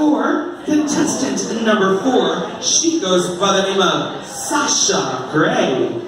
for contestant number 4. She goes by the name of Sasha Gray.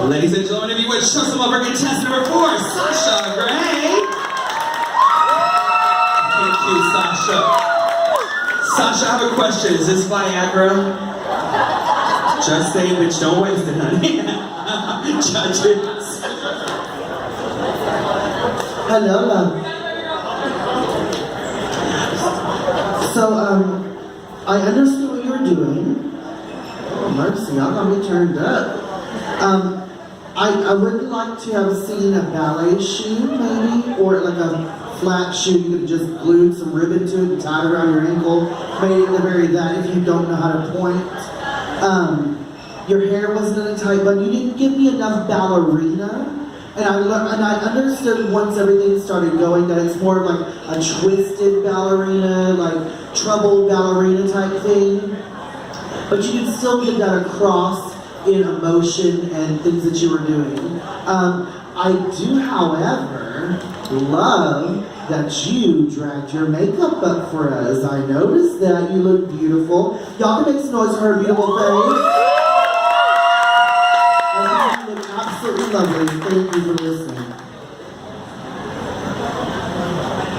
Ladies and gentlemen, if you would show some love for contestant number 4, Sasha Gray. Thank you, Sasha. Sasha, I have a question. Is this Viagra? Just saying, bitch, don't waste it, honey. Judges. Hello, love. So, I understand what you're doing. Oh, mercy, y'all got me turned up. I would like to have seen a ballet shoe, maybe, or like a flat shoe. You could have just glued some ribbon to it and tied around your ankle, made it the very that if you don't know how to point. Your hair wasn't in a tight bun. You didn't give me enough ballerina And I understood once everything started going that it's more of like a twisted ballerina, like troubled ballerina type thing. But you can still get that across in emotion and things that you were doing. I do, however, love that you dragged your makeup up for us. I noticed that you look beautiful. Y'all can make some noise for her beautiful face. You look absolutely lovely. Thank you for listening.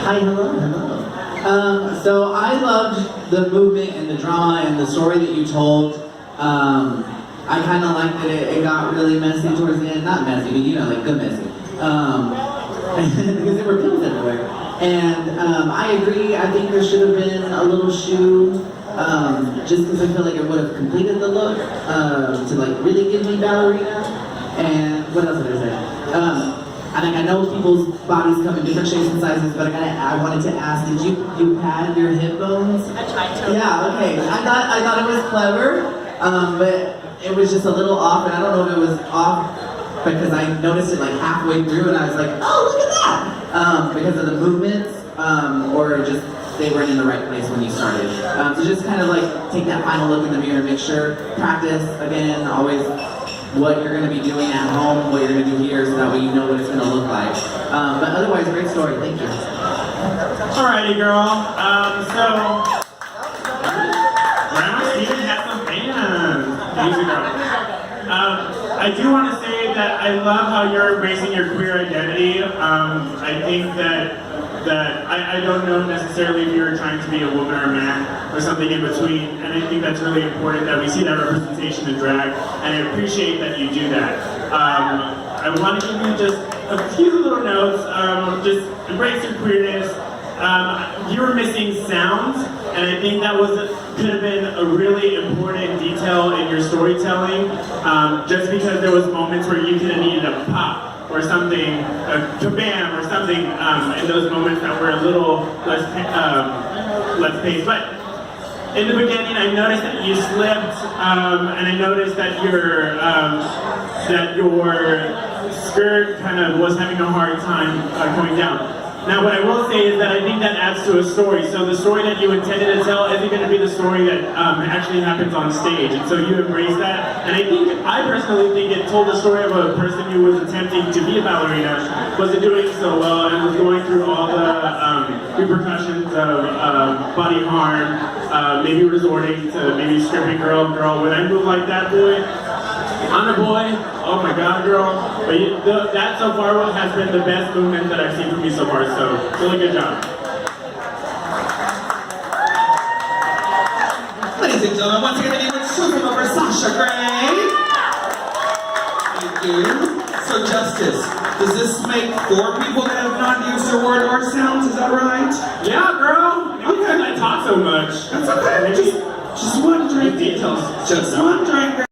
Hi, hello. So I loved the movement and the drama and the story that you told. I kind of liked that it got really messy towards the end. Not messy, but you know, like good messy. Because there were pills everywhere. And I agree, I think there should have been a little shoe, just because I feel like it would have completed the look, to like really give me ballerina. And what else did I say? I know people's bodies come in different shapes and sizes, but I wanted to ask, did you pad your hip bones? I tried to. Yeah, okay. I thought it was clever, but it was just a little off, and I don't know if it was off because I noticed it like halfway through, and I was like, oh, look at that! Because of the movements, or just they weren't in the right place when you started. So just kind of like take that final look in the mirror, make sure, practice, again, always what you're going to be doing at home, what you're going to do here, so that way you know what it's going to look like. But otherwise, great story. Thank you. Alrighty, girl. So Grandma Steven has some fans. Easy, girl. I do want to say that I love how you're embracing your queer identity. I think that I don't know necessarily if you're trying to be a woman or a man or something in between, and I think that's really important that we see that representation in drag, and I appreciate that you do that. I want to give you just a few little notes. Just embrace your queerness. You were missing sounds, and I think that could have been a really important detail in your storytelling, just because there was moments where you could have needed a pop or something, a kabam or something, in those moments that were a little less paced. But in the beginning, I noticed that you slipped, and I noticed that your skirt kind of was having a hard time going down. Now, what I will say is that I think that adds to a story. So the story that you intended to tell isn't going to be the story that actually happens on stage. And so you embrace that. And I personally think it told the story of a person who was attempting to be a ballerina, wasn't doing so well, and was going through all the repercussions of body harm, maybe resorting to maybe stripping girl. When I move like that, boy, I'm a boy, oh my god, girl. But that so far has been the best movement that I've seen from you so far, so really good job. Ladies and gentlemen, once again, the name is over Sasha Gray. Thank you. So, Justice, does this make 4 people that have not used your word or sounds? Is that right? Yeah, girl. Okay. I talk so much. That's okay. Just one drink. Details. Just one drink.